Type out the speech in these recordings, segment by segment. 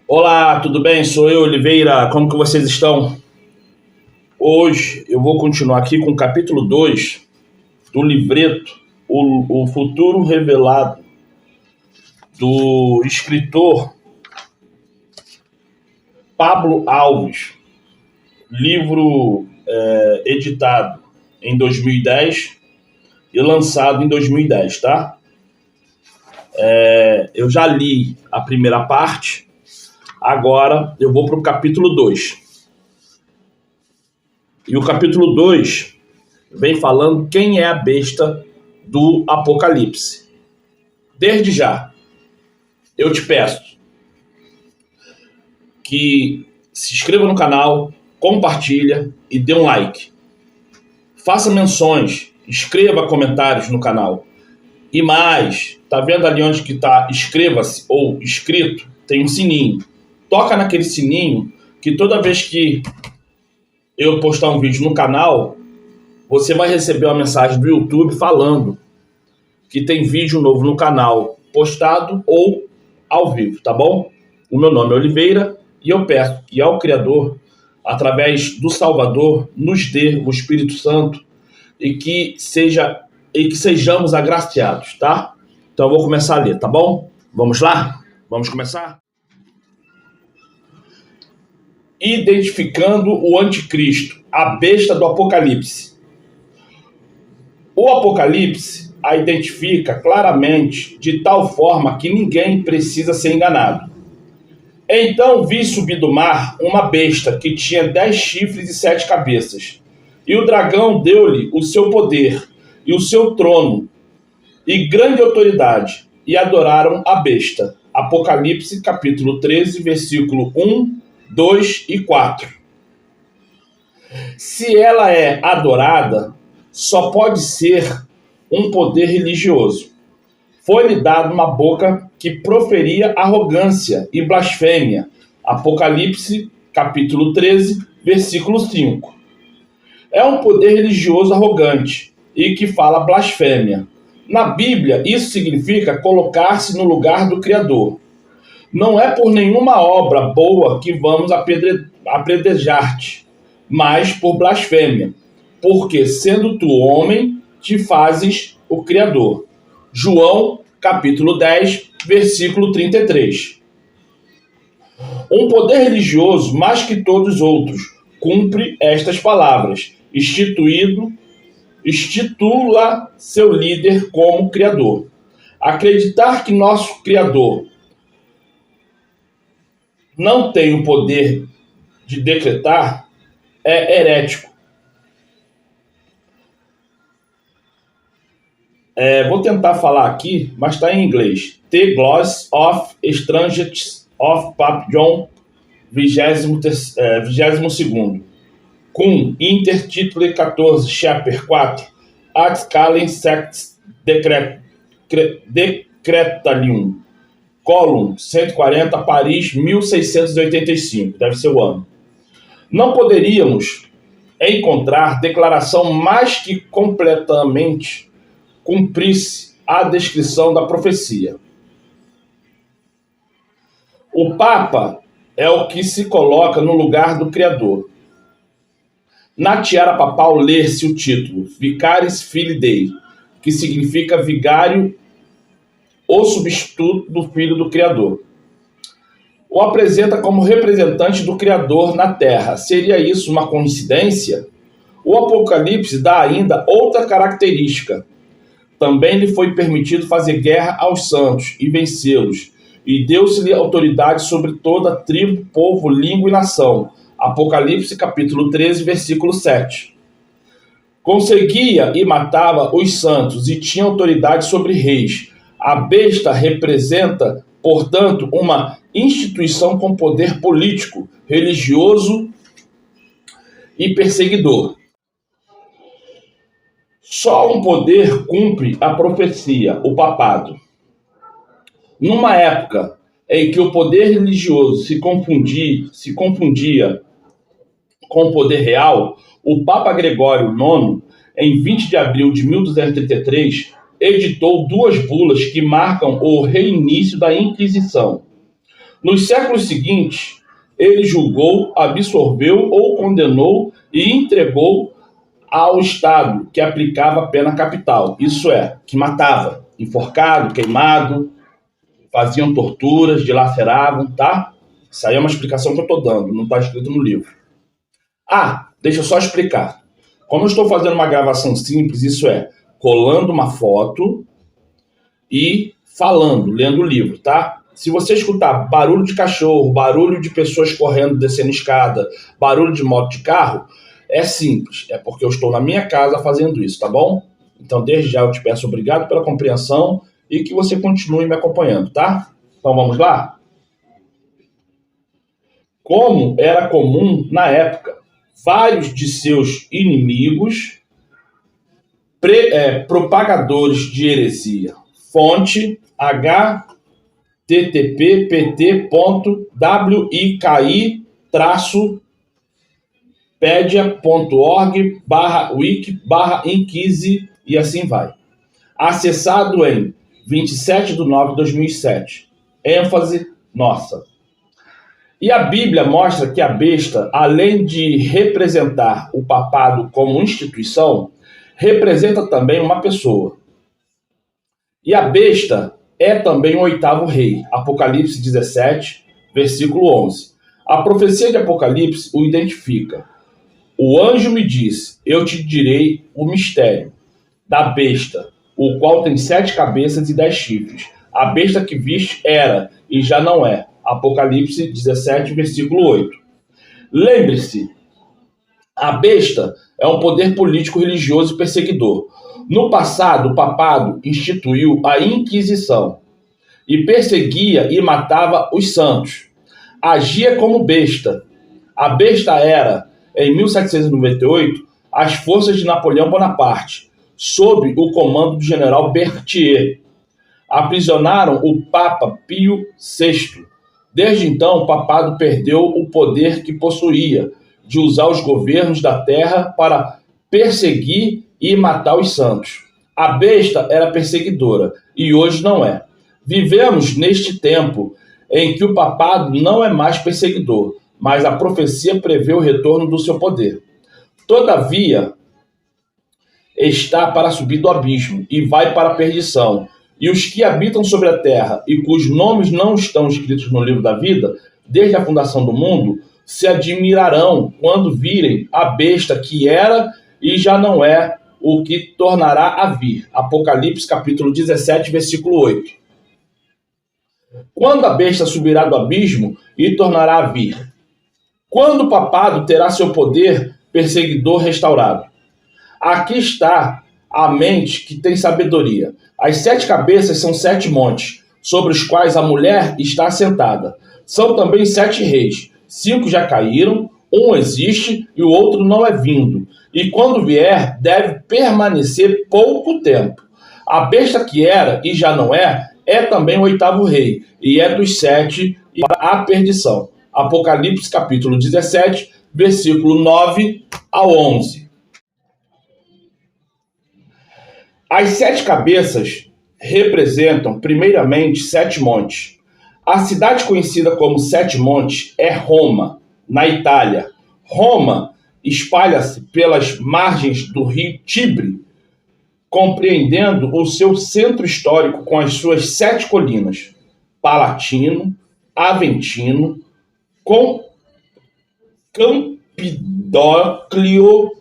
Olá, tudo bem? Sou eu, Oliveira. Como que vocês estão? Hoje eu vou continuar aqui com o capítulo 2 do livreto o Futuro Revelado, do escritor Pablo Alves, livro editado em 2010 e lançado em 2010, tá? Eu já li a primeira parte, agora eu vou para o capítulo 2. E o capítulo 2 vem falando quem é a besta do Apocalipse. Desde já, eu te peço que se inscreva no canal, compartilha e dê um like. Faça menções, escreva comentários no canal. E mais, tá vendo ali onde que tá inscreva-se ou inscrito? Tem um sininho. Toca naquele sininho que toda vez que eu postar um vídeo no canal, você vai receber uma mensagem do YouTube falando que tem vídeo novo no canal, postado ou ao vivo, tá bom? O meu nome é Oliveira e eu peço que ao Criador, através do Salvador, nos dê o Espírito Santo e que sejamos agraciados, tá? Então eu vou começar a ler, tá bom? Vamos lá? Vamos começar? Identificando o anticristo, a besta do Apocalipse. O Apocalipse a identifica claramente de tal forma que ninguém precisa ser enganado. Então vi subir do mar uma besta que tinha 10 chifres e 7 cabeças. E o dragão deu-lhe o seu poder e o seu trono e grande autoridade, e adoraram a besta. Apocalipse capítulo 13, versículo 1, 2 e 4. Se ela é adorada, só pode ser um poder religioso. Foi-lhe dada uma boca que proferia arrogância e blasfêmia. Apocalipse, capítulo 13, versículo 5. É um poder religioso arrogante e que fala blasfêmia. Na Bíblia, isso significa colocar-se no lugar do Criador. Não é por nenhuma obra boa que vamos apedrejar-te, mas por blasfêmia, porque, sendo tu homem, te fazes o Criador. João, capítulo 10, versículo 33. Um poder religioso, mais que todos os outros, cumpre estas palavras: institula seu líder como Criador. Acreditar que nosso Criador não tem o poder de decretar é herético. Vou tentar falar aqui, mas está em inglês. The Gloss of Strangers of Pape John, 22º. Cum intertitule 14, chapter 4, ad scalem sects decretalium, column 140, Paris, 1685, deve ser o ano. Não poderíamos encontrar declaração mais que completamente cumprisse a descrição da profecia. O Papa é o que se coloca no lugar do Criador. Na tiara papal lê-se o título Vicaris Filii Dei, que significa vigário ou substituto do Filho do Criador. O apresenta como representante do Criador na Terra. Seria isso uma coincidência? O Apocalipse dá ainda outra característica. Também lhe foi permitido fazer guerra aos santos e vencê-los, e deu-se-lhe autoridade sobre toda tribo, povo, língua e nação. Apocalipse capítulo 13, versículo 7. Conseguia e matava os santos e tinha autoridade sobre reis. A besta representa, portanto, uma instituição com poder político, religioso e perseguidor. Só um poder cumpre a profecia, o papado. Numa época em que o poder religioso se confundia com o poder real, o Papa Gregório IX, em 20 de abril de 1233, editou 2 bulas que marcam o reinício da Inquisição. Nos séculos seguintes, ele julgou, absorveu ou condenou e entregou ao Estado, que aplicava a pena capital, isso é, que matava, enforcado, queimado, faziam torturas, dilaceravam, tá? Isso aí é uma explicação que eu estou dando, não está escrito no livro. Ah, deixa eu só explicar. Como eu estou fazendo uma gravação simples, isso é, colando uma foto e falando, lendo o livro, tá? Se você escutar barulho de cachorro, barulho de pessoas correndo, descendo escada, barulho de moto de carro, é simples, é porque eu estou na minha casa fazendo isso, tá bom? Então, desde já eu te peço obrigado pela compreensão e que você continue me acompanhando, tá? Então, vamos lá? Como era comum na época, vários de seus inimigos, propagadores de heresia. Fonte http://wikipedia.org/wiki/inquisi e assim vai. Acessado em 27/9/2007. ênfase nossa. E a Bíblia mostra que a besta, além de representar o papado como instituição, representa também uma pessoa. E a besta é também o oitavo rei. Apocalipse 17, versículo 11. A profecia de Apocalipse o identifica. O anjo me disse, eu te direi o mistério da besta, o qual tem 7 cabeças e 10 chifres. A besta que viste era e já não é. Apocalipse 17, versículo 8. Lembre-se, a besta é um poder político, religioso e perseguidor. No passado, o papado instituiu a Inquisição e perseguia e matava os santos. Agia como besta. A besta era, em 1798, as forças de Napoleão Bonaparte, sob o comando do general Berthier. Aprisionaram o Papa Pio VI. Desde então, o papado perdeu o poder que possuía de usar os governos da terra para perseguir e matar os santos. A besta era perseguidora e hoje não é. Vivemos neste tempo em que o papado não é mais perseguidor, mas a profecia prevê o retorno do seu poder. Todavia, está para subir do abismo e vai para a perdição. E os que habitam sobre a terra e cujos nomes não estão escritos no livro da vida, desde a fundação do mundo, se admirarão quando virem a besta que era e já não é, o que tornará a vir. Apocalipse capítulo 17, versículo 8. Quando a besta subirá do abismo e tornará a vir? Quando o papado terá seu poder perseguidor restaurado? Aqui está a mente que tem sabedoria. As 7 cabeças são 7 montes, sobre os quais a mulher está assentada. São também 7 reis. 5 já caíram, um existe e o outro não é vindo. E quando vier, deve permanecer pouco tempo. A besta que era e já não é também o oitavo rei, e é dos 7 e a perdição. Apocalipse capítulo 17, versículo 9 ao 11. As 7 cabeças representam, primeiramente, 7 montes. A cidade conhecida como 7 montes é Roma, na Itália. Roma espalha-se pelas margens do rio Tibre, compreendendo o seu centro histórico com as suas 7 colinas: Palatino, Aventino, Campidóclio,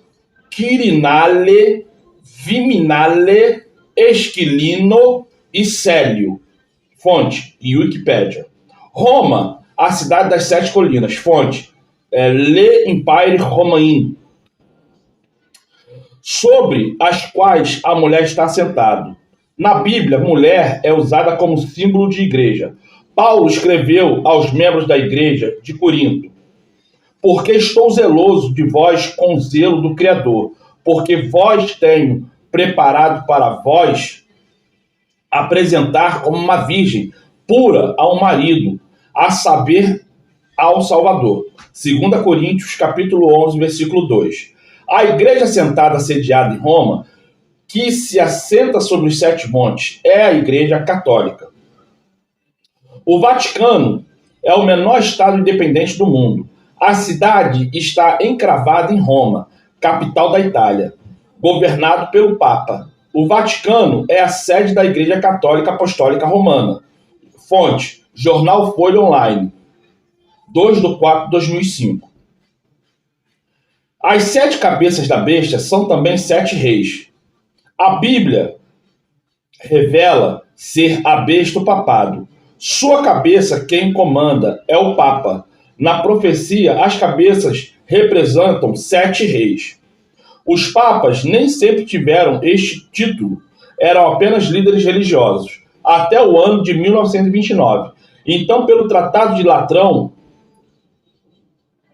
Quirinale, Viminale, Esquilino e Célio. Fonte, Wikipédia. Roma, a cidade das 7 colinas. Fonte, Le Empire Romain. Sobre as quais a mulher está sentada. Na Bíblia, mulher é usada como símbolo de igreja. Paulo escreveu aos membros da igreja de Corinto: porque estou zeloso de vós com o zelo do Criador, porque vós tenho preparado para vós apresentar como uma virgem pura ao marido, a saber, ao Salvador. 2 Coríntios, capítulo 11, versículo 2. A igreja sentada sediada em Roma, que se assenta sobre os 7 montes, é a igreja católica. O Vaticano é o menor estado independente do mundo. A cidade está encravada em Roma, capital da Itália, governado pelo Papa. O Vaticano é a sede da Igreja Católica Apostólica Romana. Fonte: Jornal Folha Online, 2/4/2005. As 7 cabeças da besta são também 7 reis. A Bíblia revela ser a besta o papado. Sua cabeça quem comanda é o Papa. Na profecia, as cabeças representam 7 reis. Os papas nem sempre tiveram este título, eram apenas líderes religiosos, até o ano de 1929. Então, pelo Tratado de Latrão,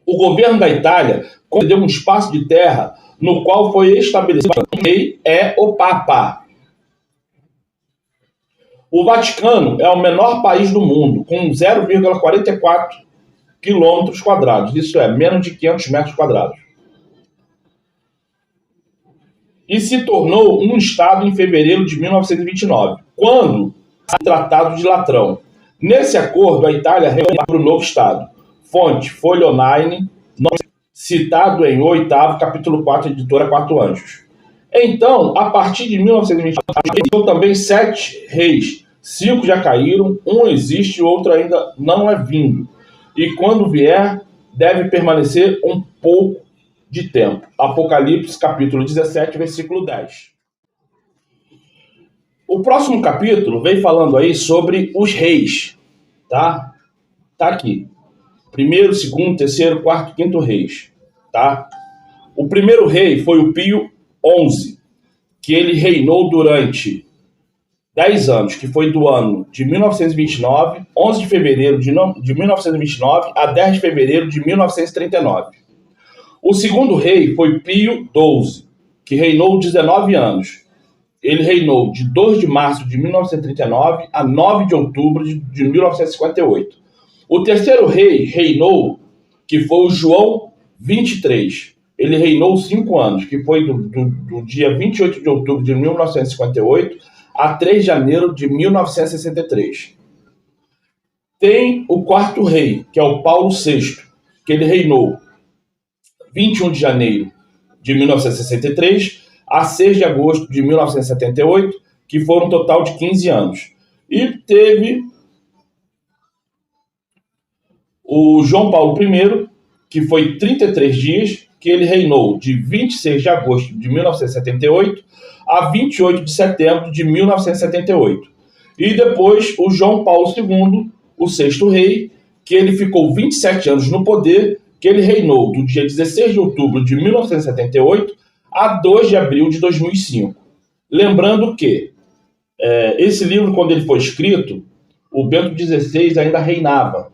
o governo da Itália concedeu um espaço de terra no qual foi estabelecido que o rei é o Papa. O Vaticano é o menor país do mundo, com 0,44 quilômetros quadrados, isso é, menos de 500 metros quadrados. E se tornou um estado em fevereiro de 1929, quando o Tratado de Latrão. Nesse acordo, a Itália reuniu para o novo estado. Fonte: Folha Online, citado em 8º, capítulo 4, editora 4 Anjos. Então, a partir de 1929, também 7 reis. 5 já caíram, um existe e o outro ainda não é vindo. E quando vier, deve permanecer um pouco de tempo. Apocalipse, capítulo 17, versículo 10. O próximo capítulo vem falando aí sobre os reis, tá? Tá aqui. 1º, 2º, 3º, 4º, 5º reis, tá? O primeiro rei foi o Pio XI, que ele reinou durante 10 anos, que foi do ano de 1929, 11 de fevereiro de 1929 a 10 de fevereiro de 1939. O segundo rei foi Pio XII, que reinou 19 anos. Ele reinou de 2 de março de 1939 a 9 de outubro de 1958. O terceiro rei reinou, que foi o João XXIII. Ele reinou 5 anos, que foi do dia 28 de outubro de 1958 a 3 de janeiro de 1963. Tem o quarto rei, que é o Paulo VI, que ele reinou 21 de janeiro de 1963 a 6 de agosto de 1978, que foram um total de 15 anos. E teve o João Paulo I, que foi 33 dias, que ele reinou de 26 de agosto de 1978 a 28 de setembro de 1978. E depois o João Paulo II, o sexto rei, que ele ficou 27 anos no poder, que ele reinou do dia 16 de outubro de 1978 a 2 de abril de 2005. Lembrando que esse livro, quando ele foi escrito, o Bento XVI ainda reinava.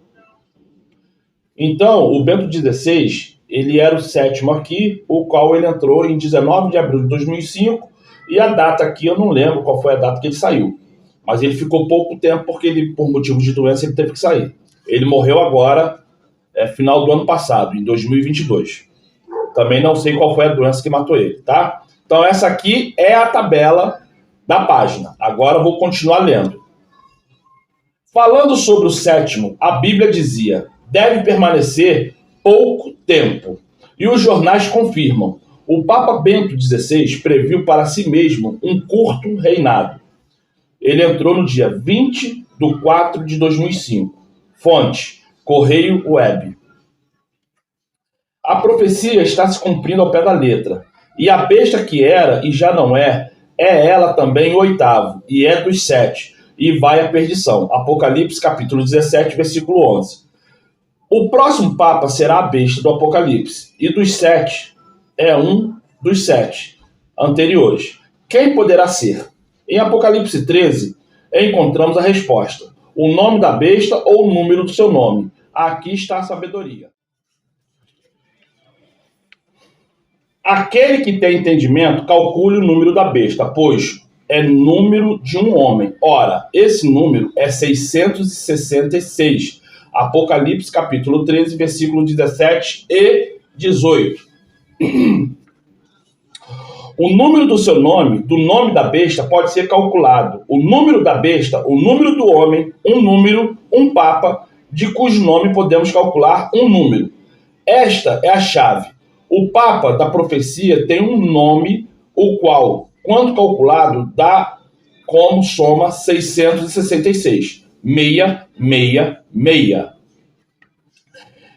Então, o Bento XVI, ele era o 7º aqui, o qual ele entrou em 19 de abril de 2005, e a data aqui, eu não lembro qual foi a data que ele saiu. Mas ele ficou pouco tempo, porque ele, por motivos de doença, ele teve que sair. Ele morreu agora, final do ano passado, em 2022. Também não sei qual foi a doença que matou ele, tá? Então essa aqui é a tabela da página. Agora eu vou continuar lendo. Falando sobre o 7º, a Bíblia dizia: deve permanecer pouco tempo. E os jornais confirmam. O Papa Bento XVI previu para si mesmo um curto reinado. Ele entrou no dia 20/4 de 2005. Fonte: Correio Web. A profecia está se cumprindo ao pé da letra. E a besta que era e já não é ela também o 8º, e é dos 7, e vai à perdição. Apocalipse, capítulo 17, versículo 11. O próximo Papa será a besta do Apocalipse, e dos 7 é um dos 7 anteriores. Quem poderá ser? Em Apocalipse 13, encontramos a resposta: o nome da besta ou o número do seu nome. Aqui está a sabedoria. Aquele que tem entendimento, calcule o número da besta, pois é número de um homem. Ora, esse número é 666. Apocalipse, capítulo 13, versículo 17 e 18. O número do seu nome, do nome da besta, pode ser calculado. O número da besta, o número do homem, um número, um papa, de cujo nome podemos calcular um número. Esta é a chave. O Papa da profecia tem um nome, o qual, quando calculado, dá como soma 666. 666.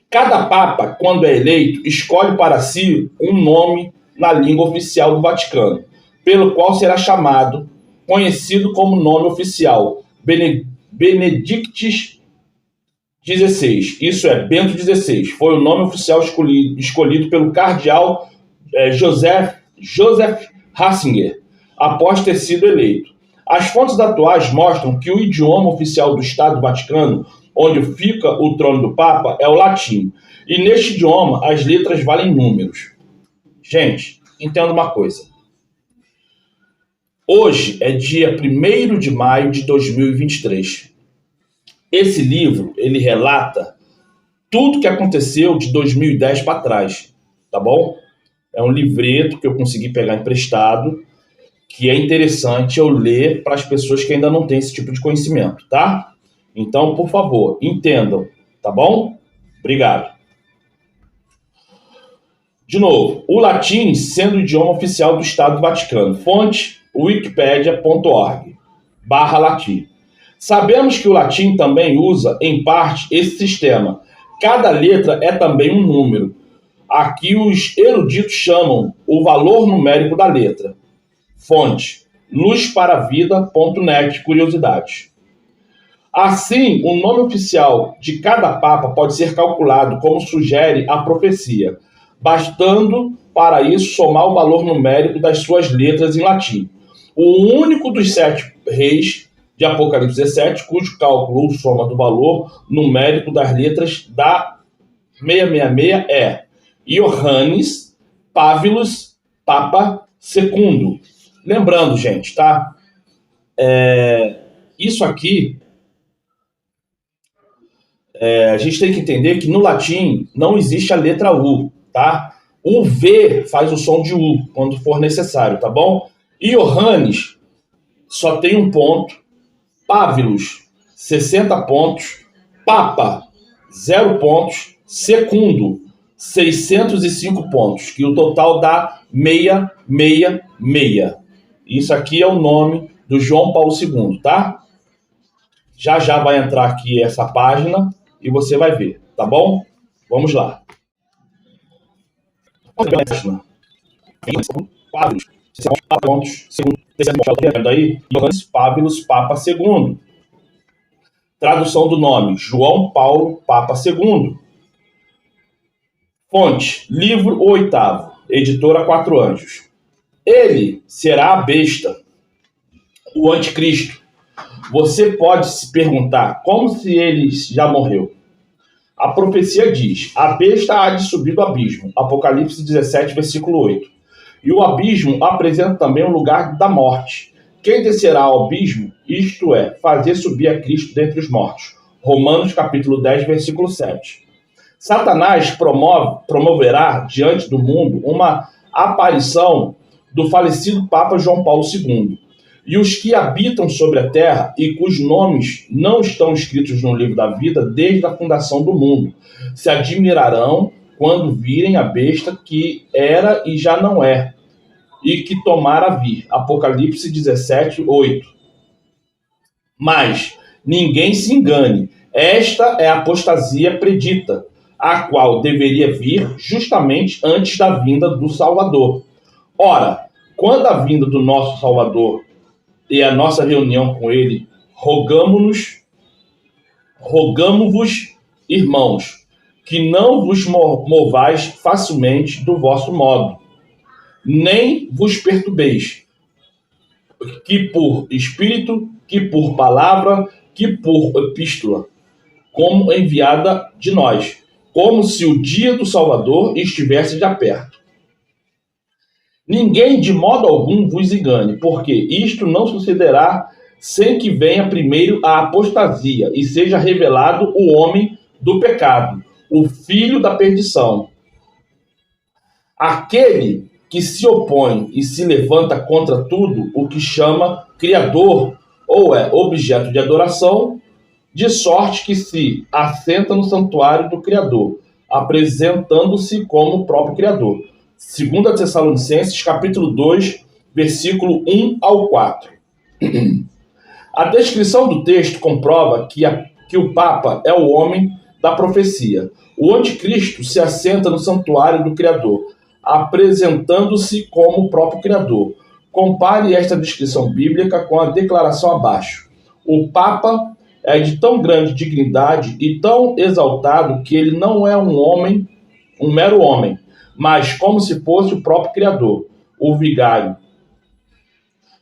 Cada Papa, quando é eleito, escolhe para si um nome na língua oficial do Vaticano, pelo qual será chamado, conhecido como nome oficial, Benedictus XVI. Isso é, Bento XVI. Foi o nome oficial escolhido pelo cardeal Joseph Ratzinger, após ter sido eleito. As fontes atuais mostram que o idioma oficial do Estado Vaticano, onde fica o trono do Papa, é o latim. E neste idioma, as letras valem números. Gente, entenda uma coisa. Hoje é dia 1º de maio de 2023. Esse livro, ele relata tudo que aconteceu de 2010 para trás, tá bom? É um livreto que eu consegui pegar emprestado, que é interessante eu ler para as pessoas que ainda não têm esse tipo de conhecimento, tá? Então, por favor, entendam, tá bom? Obrigado. De novo, o latim sendo o idioma oficial do Estado do Vaticano. Fonte, wikipedia.org/latim. Sabemos que o latim também usa, em parte, esse sistema. Cada letra é também um número. Aqui os eruditos chamam o valor numérico da letra. Fonte, luzparavida.net, curiosidades. Assim, o nome oficial de cada Papa pode ser calculado como sugere a profecia, bastando para isso somar o valor numérico das suas letras em latim. O único dos 7 reis de Apocalipse 17, cujo cálculo ou soma do valor numérico das letras da 666 é Ioannis Pávilos Papa II. Lembrando, gente, tá? Isso aqui, a gente tem que entender que no latim não existe a letra U, tá? O V faz o som de U quando for necessário, tá bom? Ioannis só tem um ponto, Pávilos 60 pontos, Papa 0 pontos, Segundo 605 pontos, que o total dá 666. Isso aqui é o nome do João Paulo II, tá? Já já vai entrar aqui essa página e você vai ver, tá bom? Vamos lá. Pávilos, pontos, segundo, aí, Ioannis Pávilos, Papa II. Tradução do nome, João Paulo, Papa II. Fonte, livro 8º, editora 4 Anjos. Ele será a besta, o anticristo. Você pode se perguntar como se ele já morreu. A profecia diz, a besta há de subir do abismo, Apocalipse 17, versículo 8. E o abismo apresenta também o lugar da morte. Quem descerá ao abismo, isto é, fazer subir a Cristo dentre os mortos. Romanos capítulo 10, versículo 7. Satanás promoverá diante do mundo uma aparição do falecido Papa João Paulo II. E os que habitam sobre a terra e cujos nomes não estão escritos no livro da vida desde a fundação do mundo, se admirarão quando virem a besta que era e já não é, e que tomara vir. Apocalipse 17, 8. Mas ninguém se engane, esta é a apostasia predita, a qual deveria vir justamente antes da vinda do Salvador. Ora, quando a vinda do nosso Salvador e a nossa reunião com ele, rogamo-vos, irmãos, que não vos movais facilmente do vosso modo, nem vos perturbeis, que por espírito, que por palavra, que por epístola, como enviada de nós, como se o dia do Salvador estivesse já perto. Ninguém de modo algum vos engane, porque isto não sucederá sem que venha primeiro a apostasia e seja revelado o homem do pecado, o filho da perdição. Aquele que se opõe e se levanta contra tudo o que chama Criador ou é objeto de adoração, de sorte que se assenta no santuário do Criador, apresentando-se como o próprio Criador. 2 Tessalonicenses, capítulo 2, versículo 1 ao 4. A descrição do texto comprova que o Papa é o homem da profecia. O anticristo se assenta no santuário do Criador, apresentando-se como o próprio Criador. Compare esta descrição bíblica com a declaração abaixo. O Papa é de tão grande dignidade e tão exaltado que ele não é um homem, um mero homem, mas como se fosse o próprio Criador, o vigário.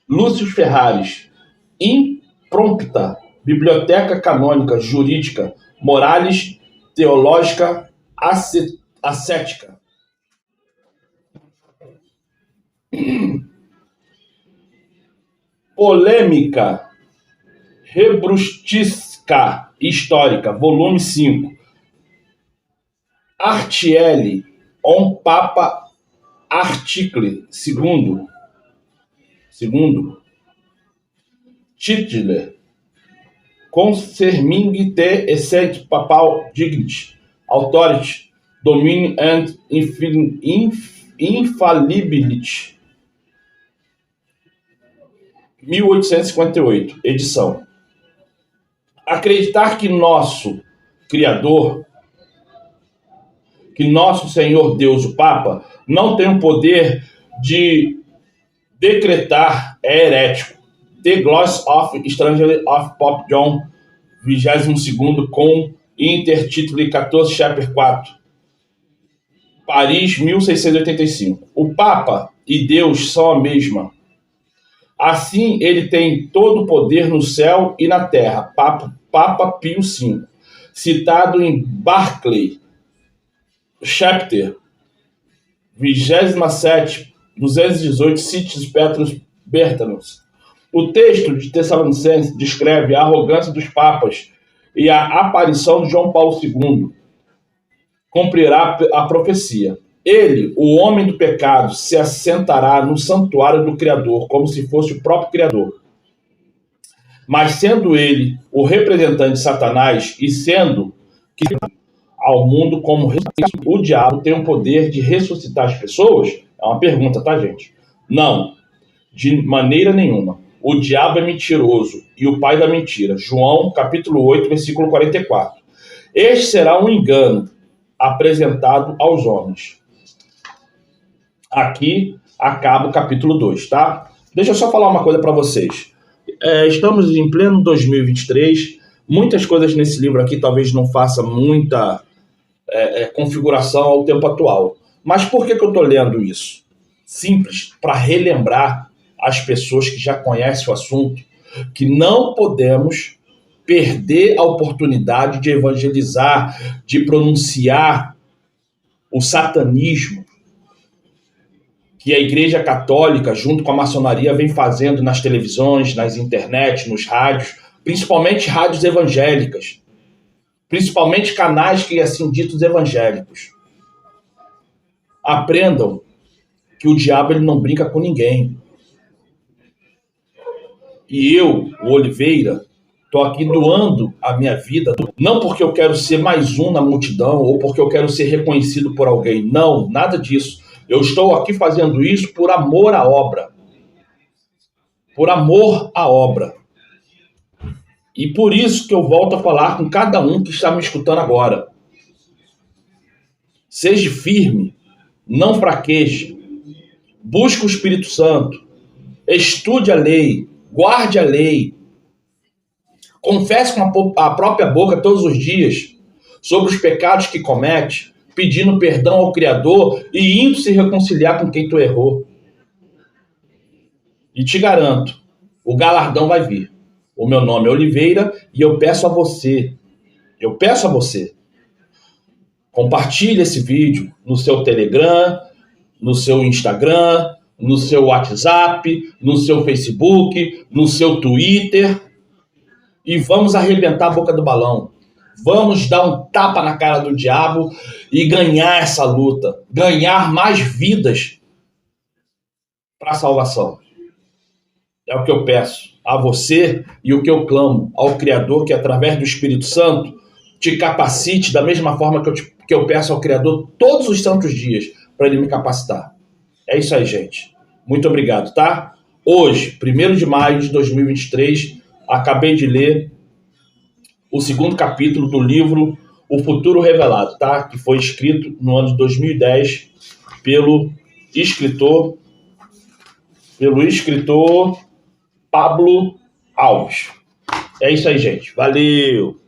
Lúcio Ferraris, Imprompta, Biblioteca Canônica, Jurídica, Moralis, Teológica, Ascética. Polêmica Rebrustisca Histórica, volume 5. Artiele, on Papa Article, segundo. Titler, Concerning the Essent Papal Dignity, Authority, Dominion and Infallibility, 1858, edição. Acreditar que nosso Criador, que nosso Senhor Deus, o Papa, não tem o poder de decretar é herético. The Gloss of Stranger of Pope John, 22º, com intertítulo 14, chapter 4. Paris, 1685. O Papa e Deus são a mesma. Assim, ele tem todo o poder no céu e na terra. Papa Pio V. Citado em Barclay, chapter 27, 218, Cities Petrus Bertanus. O texto de Tessalonicenses descreve a arrogância dos papas e a aparição de João Paulo II. Cumprirá a profecia. Ele, o homem do pecado, se assentará no santuário do Criador, como se fosse o próprio Criador. Mas sendo ele o representante de Satanás e sendo que ao mundo como o diabo tem o poder de ressuscitar as pessoas? É uma pergunta, tá, gente? Não, de maneira nenhuma. O diabo é mentiroso e o pai da mentira. João, capítulo 8, versículo 44. Este será um engano apresentado aos homens. Aqui acaba o capítulo 2, tá? Deixa eu só falar uma coisa para vocês. Estamos em pleno 2023. Muitas coisas nesse livro aqui talvez não façam muita configuração ao tempo atual. Mas por que eu estou lendo isso? Simples, para relembrar as pessoas que já conhecem o assunto que não podemos perder a oportunidade de evangelizar, de pronunciar o satanismo que a Igreja Católica, junto com a maçonaria, vem fazendo nas televisões, nas internet, nos rádios, principalmente rádios evangélicas, principalmente canais que assim ditos evangélicos. Aprendam que o diabo ele não brinca com ninguém. E eu, o Oliveira, estou aqui doando a minha vida, não porque eu quero ser mais um na multidão ou porque eu quero ser reconhecido por alguém. Não, nada disso. Eu estou aqui fazendo isso por amor à obra. Por amor à obra. E por isso que eu volto a falar com cada um que está me escutando agora. Seja firme, não fraqueje. Busque o Espírito Santo. Estude a lei. Guarde a lei. Confesse com a própria boca todos os dias sobre os pecados que comete, pedindo perdão ao Criador e indo se reconciliar com quem tu errou. E te garanto, o galardão vai vir. O meu nome é Oliveira e eu peço a você, compartilhe esse vídeo no seu Telegram, no seu Instagram, no seu WhatsApp, no seu Facebook, no seu Twitter e vamos arrebentar a boca do balão. Vamos dar um tapa na cara do diabo e ganhar essa luta. Ganhar mais vidas para a salvação. É o que eu peço a você e o que eu clamo ao Criador, que através do Espírito Santo te capacite da mesma forma que eu peço ao Criador todos os santos dias para ele me capacitar. É isso aí, gente. Muito obrigado, tá? Hoje, 1º de maio de 2023, acabei de ler o 2º capítulo do livro O Futuro Revelado, tá? Que foi escrito no ano de 2010 pelo escritor Pablo Alves. É isso aí, gente. Valeu!